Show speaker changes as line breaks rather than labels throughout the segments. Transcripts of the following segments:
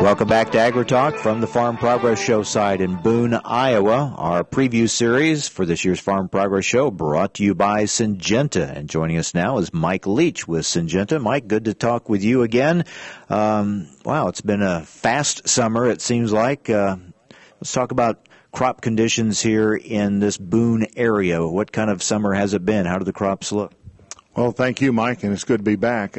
Welcome back to AgriTalk from the Farm Progress Show site in Boone, Iowa. Our preview series for this year's Farm Progress Show brought to you by Syngenta. And joining us now is Mike Leetch with Syngenta. Mike, good to talk with you again. Wow, it's been a fast summer, it seems like. Let's talk about crop conditions here in this Boone area. What kind of summer has it been? How do the crops look?
Well, thank you, Mike, and it's good to be back.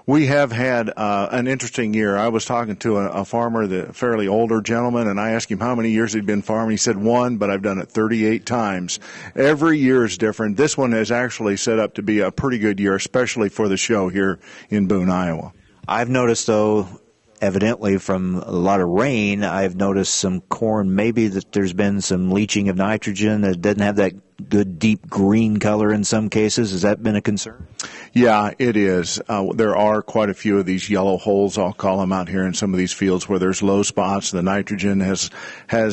We have had an interesting year. I was talking to a farmer, the fairly older gentleman, and I asked him how many years he'd been farming. He said 1, but I've done it 38 times. Every year is different. This one is actually set up to be a pretty good year, especially for the show here in Boone, Iowa.
I've noticed, though, evidently from a lot of rain, I've noticed some corn, maybe that there's been some leaching of nitrogen that doesn't have that good deep green color in some cases. Has that been a concern?
Yeah, it is. There are quite a few of these yellow holes, I'll call them, out here in some of these fields where there's low spots. The nitrogen has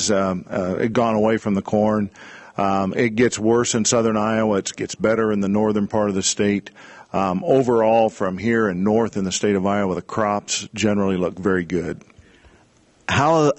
gone away from the corn. It gets worse in southern Iowa. It gets better in the northern part of the state. Overall, from here and north in the state of Iowa, the crops generally look very good.
How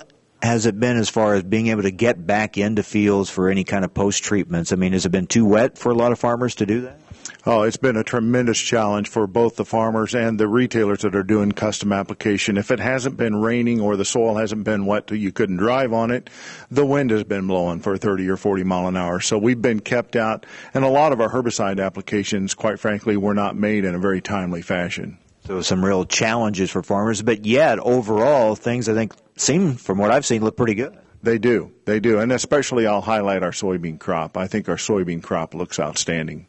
has it been as far as being able to get back into fields for any kind of post-treatments? I mean, has it been too wet for a lot of farmers to do that?
Oh, it's been a tremendous challenge for both the farmers and the retailers that are doing custom application. If it hasn't been raining or the soil hasn't been wet till you couldn't drive on it, the wind has been blowing for 30 or 40 mile an hour. So we've been kept out, and a lot of our herbicide applications, quite frankly, were not made in a very timely fashion.
So some real challenges for farmers, but yet overall things I think seem, from what I've seen, look pretty good.
They do, and especially I'll highlight our soybean crop. I think our soybean crop looks outstanding.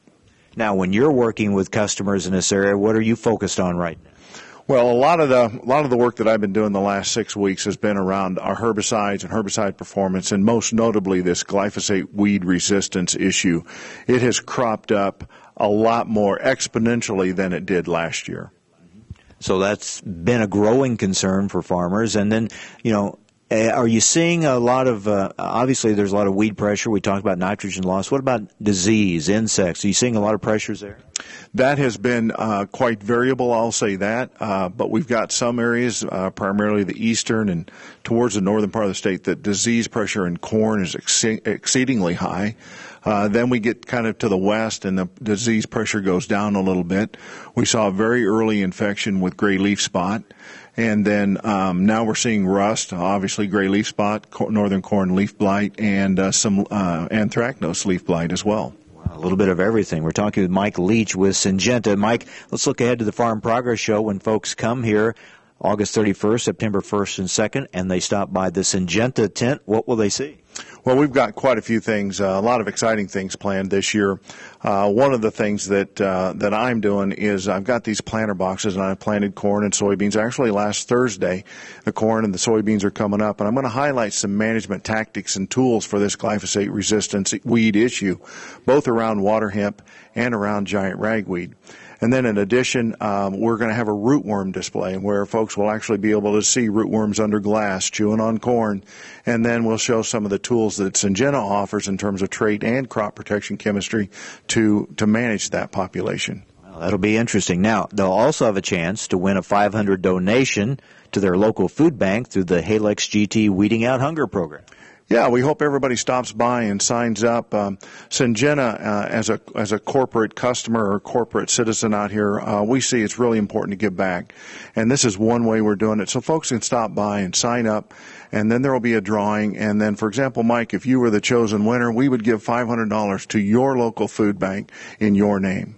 Now, when you're working with customers in this area, what are you focused on right now?
Well, a lot of the work that I've been doing the last 6 weeks has been around our herbicides and herbicide performance, and most notably this glyphosate weed resistance issue. It has cropped up a lot more exponentially than it did last year.
So that's been a growing concern for farmers. And then, are you seeing a lot of, obviously there's a lot of weed pressure. We talked about nitrogen loss. What about disease, insects? Are you seeing a lot of pressures there?
That has been quite variable, I'll say that. But we've got some areas, primarily the eastern and towards the northern part of the state, that disease pressure in corn is exceedingly high. Then we get kind of to the west, and the disease pressure goes down a little bit. We saw a very early infection with gray leaf spot. And then now we're seeing rust, obviously gray leaf spot, northern corn leaf blight, and some anthracnose leaf blight as well.
Wow, a little bit of everything. We're talking with Mike Leetch with Syngenta. Mike, let's look ahead to the Farm Progress Show when folks come here August 31st, September 1st and 2nd, and they stop by the Syngenta tent. What will they see?
Well, we've got quite a few things, a lot of exciting things planned this year. One of the things that I'm doing is I've got these planter boxes, and I've planted corn and soybeans. Actually, last Thursday, the corn and the soybeans are coming up, and I'm going to highlight some management tactics and tools for this glyphosate resistance weed issue, both around water hemp and around giant ragweed. And then in addition, we're going to have a rootworm display where folks will actually be able to see rootworms under glass chewing on corn. And then we'll show some of the tools that Syngenta offers in terms of trait and crop protection chemistry to manage that population.
Well, that'll be interesting. Now, they'll also have a chance to win a $500 donation to their local food bank through the Halex GT Weeding Out Hunger program.
Yeah, we hope everybody stops by and signs up. Syngenta, as a corporate customer or corporate citizen out here, we see it's really important to give back. And this is one way we're doing it. So folks can stop by and sign up, and then there will be a drawing. And then, for example, Mike, if you were the chosen winner, we would give $500 to your local food bank in your name.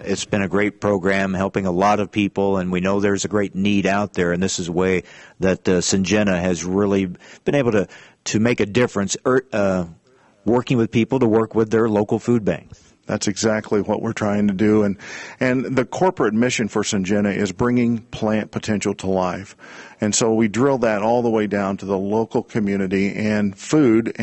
It's been a great program helping a lot of people, and we know there's a great need out there, and this is a way that Syngenta has really been able to make a difference, working with people to work with their local food banks.
That's exactly what we're trying to do. And the corporate mission for Syngenta is bringing plant potential to life. And so we drill that all the way down to the local community, and food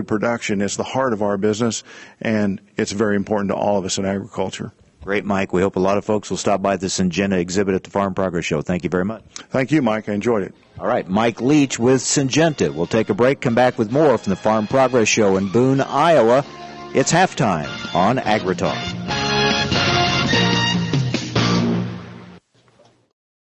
production is the heart of our business, and it's very important to all of us in agriculture.
Great, Mike. We hope a lot of folks will stop by the Syngenta exhibit at the Farm Progress Show. Thank you very much.
Thank you, Mike. I enjoyed it.
All right, Mike Leetch with Syngenta. We'll take a break, come back with more from the Farm Progress Show in Boone, Iowa. It's halftime on AgriTalk.